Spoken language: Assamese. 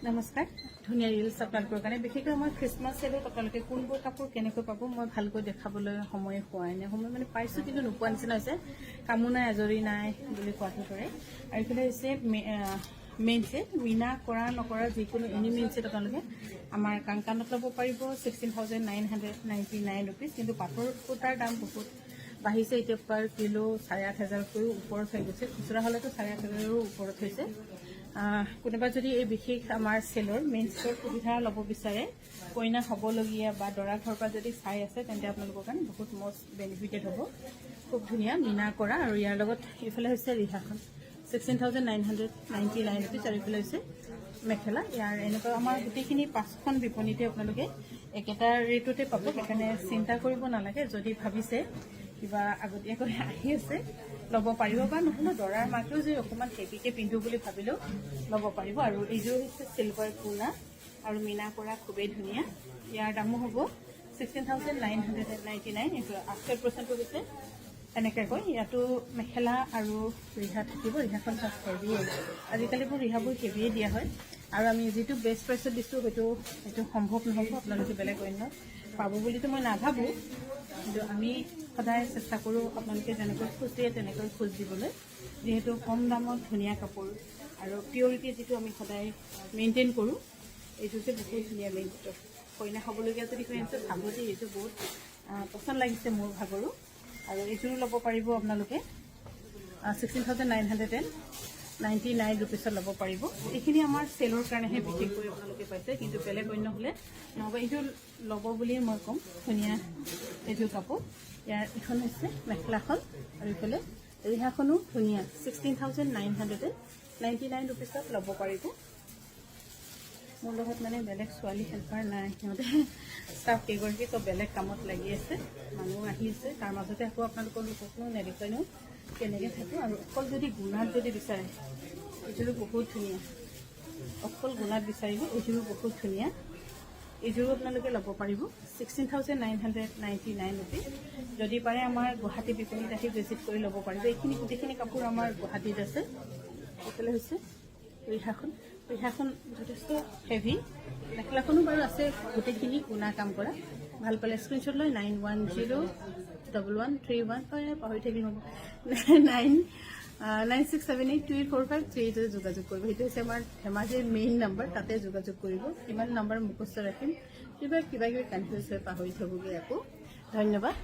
নমস্কাৰ ধুনীয়া ৰিলছ আপোনালোকৰ কাৰণে বিশেষকৈ মই খ্ৰীষ্টমাছ চেলত আপোনালোকে কোনবোৰ কাপোৰ কেনেকৈ পাব মই ভালকৈ দেখাবলৈ সময় হোৱাই নাই সময় মানে পাইছোঁ কিন্তু নোপোৱা নিচিনা হৈছে কামো নাই আজৰি নাই বুলি কোৱাটো কৰে আৰু এইফালে হৈছে মেইন ছেট মিনা কৰা নকৰা যিকোনো এনি মেইন ছেট আপোনালোকে আমাৰ কাংকানত ল'ব পাৰিব 16,999 ৰুপিজ কিন্তু পাটৰ সূতাৰ দাম বহুত বাঢ়িছে এতিয়া পাৰ কিলো 8,500কৈও ওপৰত হৈ গৈছে খুচুৰা হ'লেতো 8,500ৰো ওপৰত হৈছে কোনোবা যদি এই বিশেষ আমাৰ চেলৰ মেইন ছেটৰ সুবিধা ল'ব বিচাৰে কইনা হ'বলগীয়া বা দৰা ঘৰৰ পৰা যদি চাই আছে তেন্তে আপোনালোকৰ কাৰণে বহুত মষ্ট বেনিফিটেড হ'ব খুব ধুনীয়া মিনা কৰা আৰু ইয়াৰ লগত এইফালে হৈছে ৰিহাখন 16,999 ৰুপিজ আৰু এইফালে হৈছে মেখেলা ইয়াৰ এনেকুৱা আমাৰ গোটেইখিনি 5খন বিপণীতে আপোনালোকে একেটা ৰেটতে পাব সেইকাৰণে চিন্তা কৰিব নালাগে যদি ভাবিছে কিবা আগতীয়াকৈ আহি আছে ল'ব পাৰিব বা নহ'লে দৰাৰ মাকেও যদি অকণমান হেভিকৈ পিন্ধো বুলি ভাবিলেও ল'ব পাৰিব আৰু এইযোৰ হৈছে চিলভাৰ পুৰা আৰু মিনা কৰা খুবেই ধুনীয়া ইয়াৰ দামো হ'ব 16,999 এইটো 80% হৈছে এনেকৈ কয় ইয়াতো মেখেলা আৰু ৰিহা থাকিব ৰিহাখন চব হেভি আজিকালিবোৰ ৰিহাবোৰ হেভিয়ে দিয়া হয় আৰু আমি যিটো বেষ্ট প্ৰাইচত দিছোঁ সেইটো সম্ভৱ নহ'ব আপোনালোকে বেলেগ অন্য পাব বুলিতো মই নাভাবোঁ কিন্তু আমি সদায় চেষ্টা কৰোঁ আপোনালোকে যেনেকৈ খোজ দিয়ে তেনেকৈ খোজ দিবলৈ যিহেতু কম দামত ধুনীয়া কাপোৰ আৰু পিয়ৰিটি যিটো আমি সদায় মেইনটেইন কৰোঁ এইটো যে বহুত ধুনীয়া মেইনটো কইনা হ'বলগীয়া যদি কৈ আছে চাব যে এইটো বহুত পচন্দ লাগিছে মোৰ ভাগৰো আৰু এইযোৰো ল'ব পাৰিব আপোনালোকে 16,999 ৰুপিছত ল'ব পাৰিব এইখিনি আমাৰ চেলৰ কাৰণেহে বিশেষকৈ আপোনালোকে পাইছে কিন্তু বেলেগ অন্য হ'লে নহ'ব এইটো ল'ব বুলিয়ে মই ক'ম ধুনীয়া এইযোৰ কাপোৰ ইয়াৰ এইখন হৈছে মেখেলাখন আৰু এইফালে ৰিহাখনো ধুনীয়া 16,999 ৰুপিছত ল'ব পাৰিব মোৰ লগত মানে বেলেগ ছোৱালী হেল্পাৰ নাই সিহঁতে ষ্টাফ কেইগৰাকী চব বেলেগ কামত লাগি আছে মানুহ আহি আছে তাৰ মাজতে আকৌ আপোনালোকৰ লোককনো নেদেখানো কেনেকৈ থাকোঁ আৰু অকল যদি গুণাত যদি বিচাৰে এইযোৰো বহুত ধুনীয়া অকল গুণাত বিচাৰিব এইযোৰো বহুত ধুনীয়া এইযোৰো আপোনালোকে ল'ব পাৰিব 16,999 ৰুপিজ যদি পাৰে আমাৰ গুৱাহাটী বিপণীত আহি ভিজিট কৰি ল'ব পাৰিব এইখিনি গোটেইখিনি কাপোৰ আমাৰ গুৱাহাটীত আছে এইফালে হৈছে ৰিহাখন যথেষ্ট হেভি মেখেলাখনো বাৰু আছে গোটেইখিনি গুণা কাম কৰা ভাল পালে স্ক্ৰীনশ্বট লৈ 91011313 পাহৰি থাকিল হ'ব 9678284538 যোগাযোগ কৰিব সেইটো হৈছে আমাৰ ধেমাজিৰ মেইন নম্বৰ তাতে যোগাযোগ কৰিব কিমান নম্বৰ মুখস্থ ৰাখিম কিবা কিবি কনফিউজ হৈ পাহৰি থ'বগৈ আকৌ ধন্যবাদ